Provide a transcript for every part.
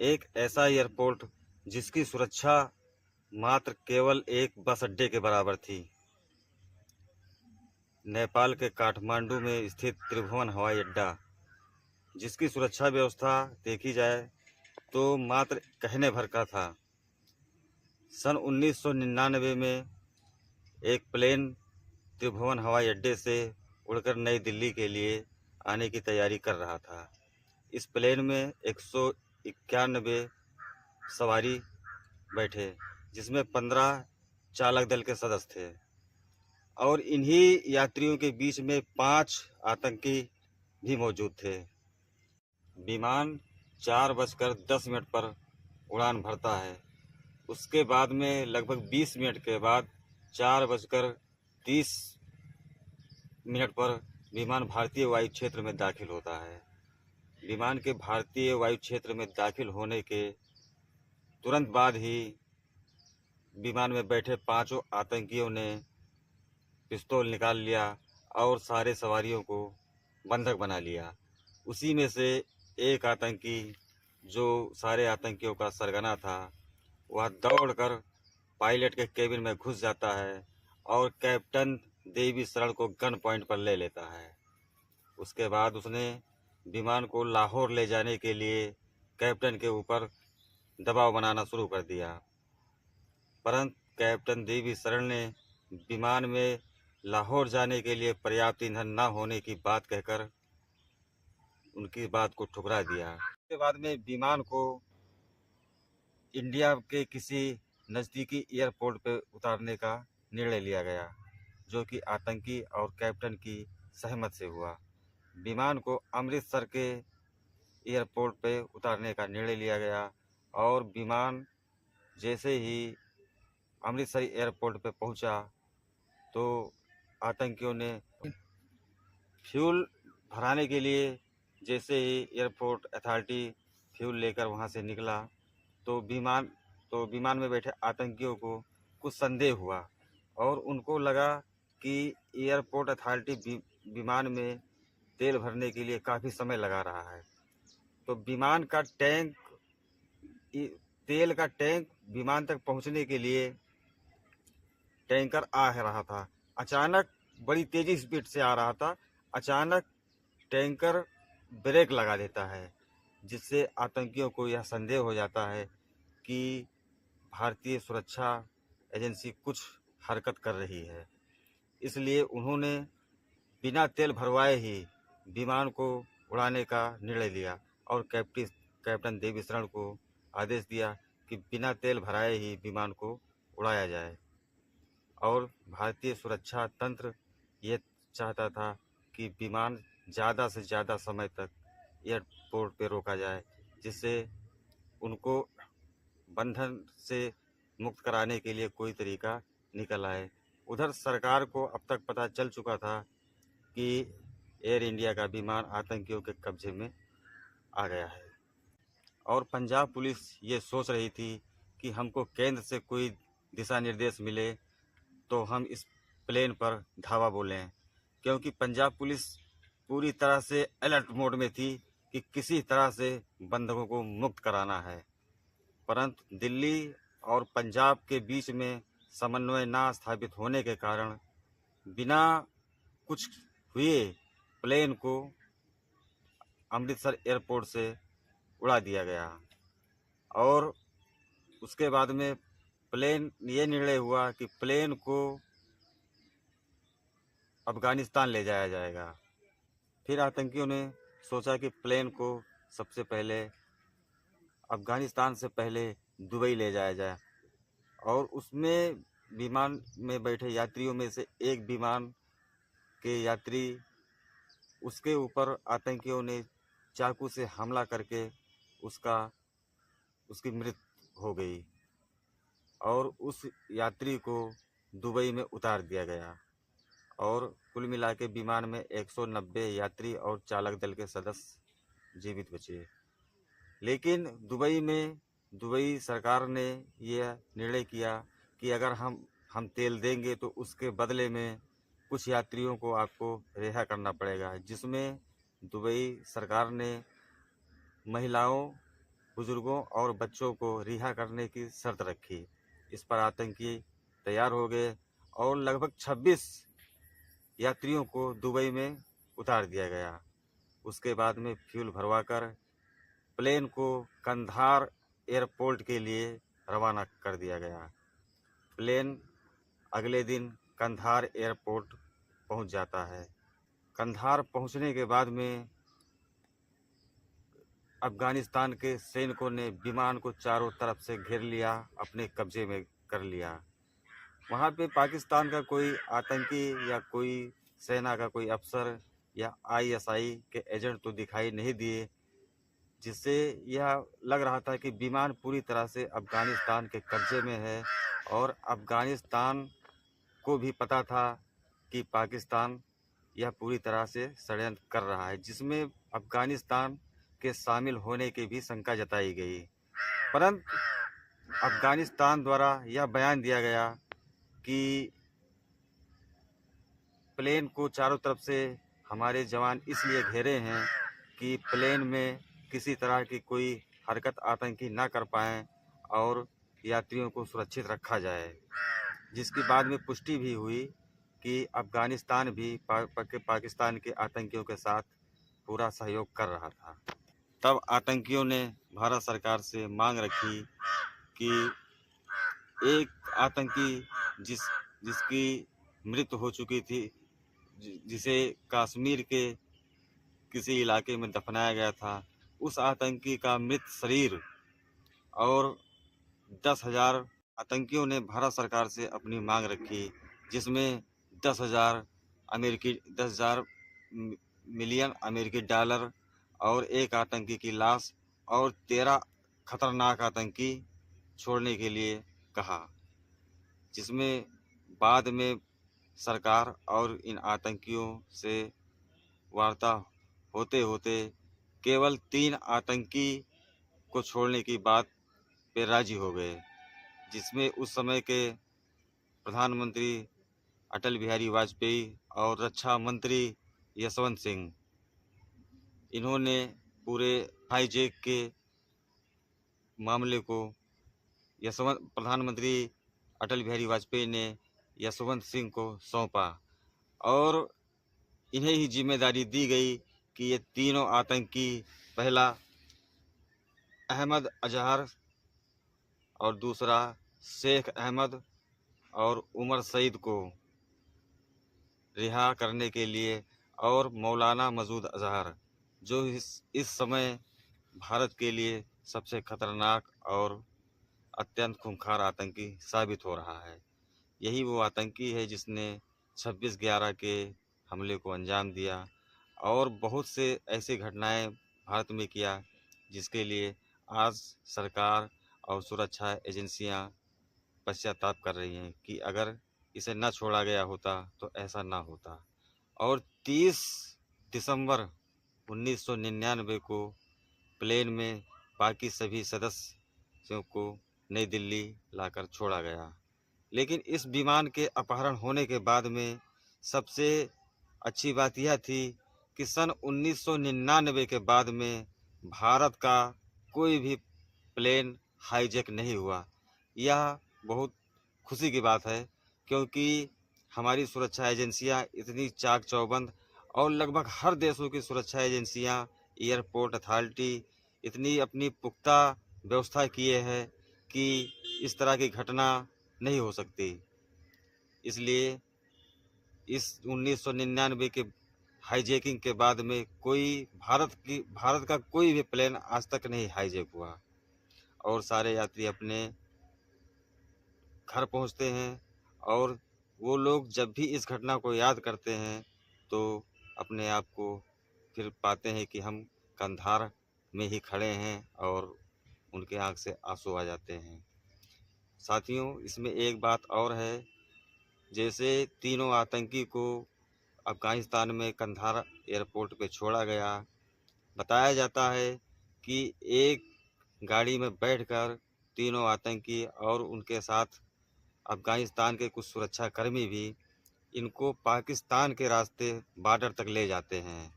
एक ऐसा एयरपोर्ट जिसकी सुरक्षा मात्र केवल एक बस अड्डे के बराबर थी। नेपाल के काठमांडू में स्थित त्रिभुवन हवाई अड्डा, जिसकी सुरक्षा व्यवस्था देखी जाए तो मात्र कहने भर का था। सन 1999 में एक प्लेन त्रिभुवन हवाई अड्डे से उड़कर नई दिल्ली के लिए आने की तैयारी कर रहा था। इस प्लेन में 191 सवारी बैठे, जिसमें 15 चालक दल के सदस्य थे और इन्हीं यात्रियों के बीच में 5 आतंकी भी मौजूद थे। विमान 4:10 पर उड़ान भरता है। उसके बाद में लगभग 20 मिनट के बाद 4:30 पर विमान भारतीय वायु क्षेत्र में दाखिल होता है। विमान के भारतीय वायु क्षेत्र में दाखिल होने के तुरंत बाद ही विमान में बैठे 5 आतंकियों ने पिस्तौल निकाल लिया और सारे सवारियों को बंधक बना लिया। उसी में से एक आतंकी, जो सारे आतंकियों का सरगना था, वह दौड़कर पायलट के केबिन में घुस जाता है और कैप्टन देवी शरण को गन पॉइंट पर ले लेता है। उसके बाद उसने विमान को लाहौर ले जाने के लिए कैप्टन के ऊपर दबाव बनाना शुरू कर दिया, परंतु कैप्टन देवी शरण ने विमान में लाहौर जाने के लिए पर्याप्त ईंधन न होने की बात कहकर उनकी बात को ठुकरा दिया। उसके बाद में विमान को इंडिया के किसी नज़दीकी एयरपोर्ट पर उतारने का निर्णय लिया गया, जो कि आतंकी और कैप्टन की सहमत से हुआ। विमान को अमृतसर के एयरपोर्ट पे उतारने का निर्णय लिया गया और विमान जैसे ही अमृतसर एयरपोर्ट पे पहुंचा तो आतंकियों ने फ्यूल भराने के लिए, जैसे ही एयरपोर्ट अथॉरिटी फ्यूल लेकर वहां से निकला तो विमान में बैठे आतंकियों को कुछ संदेह हुआ और उनको लगा कि एयरपोर्ट अथॉरिटी विमान में तेल भरने के लिए काफ़ी समय लगा रहा है। तो विमान का टैंक, तेल का टैंक विमान तक पहुंचने के लिए टैंकर आ रहा था। अचानक बड़ी तेजी स्पीड से आ रहा था। अचानक टैंकर ब्रेक लगा देता है, जिससे आतंकियों को यह संदेह हो जाता है कि भारतीय सुरक्षा एजेंसी कुछ हरकत कर रही है। इसलिए उन्होंने बिना तेल भरवाए ही विमान को उड़ाने का निर्णय लिया और कैप्टन देवी शरण को आदेश दिया कि बिना तेल भराए ही विमान को उड़ाया जाए। और भारतीय सुरक्षा तंत्र ये चाहता था कि विमान ज़्यादा से ज़्यादा समय तक एयरपोर्ट पे रोका जाए, जिससे उनको बंधन से मुक्त कराने के लिए कोई तरीका निकल आए। उधर सरकार को अब तक पता चल चुका था कि एयर इंडिया का विमान आतंकियों के कब्जे में आ गया है और पंजाब पुलिस ये सोच रही थी कि हमको केंद्र से कोई दिशा निर्देश मिले तो हम इस प्लेन पर धावा बोलें, क्योंकि पंजाब पुलिस पूरी तरह से अलर्ट मोड में थी कि किसी तरह से बंधकों को मुक्त कराना है। परंतु दिल्ली और पंजाब के बीच में समन्वय ना स्थापित होने के कारण बिना कुछ हुए प्लेन को अमृतसर एयरपोर्ट से उड़ा दिया गया और उसके बाद में ये निर्णय हुआ कि प्लेन को अफगानिस्तान ले जाया जाएगा। फिर आतंकियों ने सोचा कि प्लेन को सबसे पहले अफगानिस्तान से पहले दुबई ले जाया जाए और उसमें विमान में बैठे यात्रियों में से एक विमान के यात्री, उसके ऊपर आतंकियों ने चाकू से हमला करके उसकी मृत्यु हो गई और उस यात्री को दुबई में उतार दिया गया और कुल मिला के विमान में 190 यात्री और चालक दल के सदस्य जीवित बचे। लेकिन दुबई सरकार ने यह निर्णय किया कि अगर हम तेल देंगे तो उसके बदले में कुछ यात्रियों को आपको रिहा करना पड़ेगा, जिसमें दुबई सरकार ने महिलाओं, बुजुर्गों और बच्चों को रिहा करने की शर्त रखी। इस पर आतंकी तैयार हो गए और लगभग 26 यात्रियों को दुबई में उतार दिया गया। उसके बाद में फ्यूल भरवाकर प्लेन को कंधार एयरपोर्ट के लिए रवाना कर दिया गया। प्लेन अगले दिन कंधार एयरपोर्ट पहुंच जाता है। कंधार पहुंचने के बाद में अफगानिस्तान के सैनिकों ने विमान को चारों तरफ से घेर लिया, अपने कब्जे में कर लिया। वहाँ पे पाकिस्तान का कोई आतंकी या कोई सेना का कोई अफसर या आईएसआई के एजेंट तो दिखाई नहीं दिए, जिससे यह लग रहा था कि विमान पूरी तरह से अफगानिस्तान के कब्जे में है और अफगानिस्तान को भी पता था कि पाकिस्तान यह पूरी तरह से षड्यंत्र कर रहा है, जिसमें अफगानिस्तान के शामिल होने की भी शंका जताई गई। परंतु अफगानिस्तान द्वारा यह बयान दिया गया कि प्लेन को चारों तरफ से हमारे जवान इसलिए घेरे हैं कि प्लेन में किसी तरह की कोई हरकत आतंकी ना कर पाएँ और यात्रियों को सुरक्षित रखा जाए, जिसकी बाद में पुष्टि भी हुई कि अफगानिस्तान भी पाकिस्तान के आतंकियों के साथ पूरा सहयोग कर रहा था। तब आतंकियों ने भारत सरकार से मांग रखी कि एक आतंकी जिसकी मृत्यु हो चुकी थी, जिसे कश्मीर के किसी इलाके में दफनाया गया था, उस आतंकी का मृत शरीर और 10,000 आतंकियों ने भारत सरकार से अपनी मांग रखी, जिसमें 10,000 मिलियन अमेरिकी डॉलर और एक आतंकी की लाश और 13 खतरनाक आतंकी छोड़ने के लिए कहा, जिसमें बाद में सरकार और इन आतंकियों से वार्ता होते होते केवल 3 आतंकी को छोड़ने की बात पे राजी हो गए, जिसमें उस समय के प्रधानमंत्री अटल बिहारी वाजपेयी और रक्षा मंत्री यशवंत सिंह, इन्होंने पूरे हाईजैक के मामले को प्रधानमंत्री अटल बिहारी वाजपेयी ने यशवंत सिंह को सौंपा और इन्हें ही जिम्मेदारी दी गई कि ये तीनों आतंकी, पहला अहमद अजहर और दूसरा शेख अहमद और उमर सईद को रिहा करने के लिए, और मौलाना मसूद अजहर जो इस समय भारत के लिए सबसे खतरनाक और अत्यंत खूंखार आतंकी साबित हो रहा है। यही वो आतंकी है जिसने 26/11 के हमले को अंजाम दिया और बहुत से ऐसी घटनाएं भारत में किया, जिसके लिए आज सरकार और सुरक्षा एजेंसियां पश्चाताप कर रही हैं कि अगर इसे न छोड़ा गया होता तो ऐसा ना होता। और 30 दिसंबर 1999 को प्लेन में बाकी सभी सदस्यों को नई दिल्ली लाकर छोड़ा गया। लेकिन इस विमान के अपहरण होने के बाद में सबसे अच्छी बात यह थी कि सन 1999 के बाद में भारत का कोई भी प्लेन हाईजैक नहीं हुआ। यह बहुत खुशी की बात है, क्योंकि हमारी सुरक्षा एजेंसियां इतनी चाक चौबंद और लगभग हर देशों की सुरक्षा एजेंसियां, एयरपोर्ट अथॉरिटी इतनी अपनी पुख्ता व्यवस्था किए हैं कि इस तरह की घटना नहीं हो सकती। इसलिए इस 1999 के हाईजैकिंग के बाद में भारत का कोई भी प्लेन आज तक नहीं हाईजैक हुआ और सारे यात्री अपने घर पहुंचते हैं। और वो लोग जब भी इस घटना को याद करते हैं तो अपने आप को फिर पाते हैं कि हम कंधार में ही खड़े हैं और उनके आंख से आंसू आ जाते हैं। साथियों, इसमें एक बात और है, जैसे तीनों आतंकी को अफगानिस्तान में कंधार एयरपोर्ट पे छोड़ा गया, बताया जाता है कि एक गाड़ी में बैठकर तीनों आतंकी और उनके साथ अफगानिस्तान के कुछ सुरक्षाकर्मी भी इनको पाकिस्तान के रास्ते बॉर्डर तक ले जाते हैं।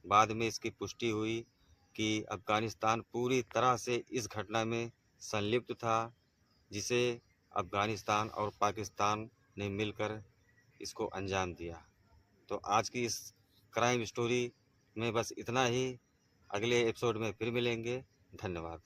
बाद में इसकी पुष्टि हुई कि अफ़गानिस्तान पूरी तरह से इस घटना में संलिप्त था, जिसे अफ़गानिस्तान और पाकिस्तान ने मिलकर इसको अंजाम दिया। तो आज की इस क्राइम स्टोरी में बस इतना ही। अगले एपिसोड में फिर मिलेंगे। धन्यवाद।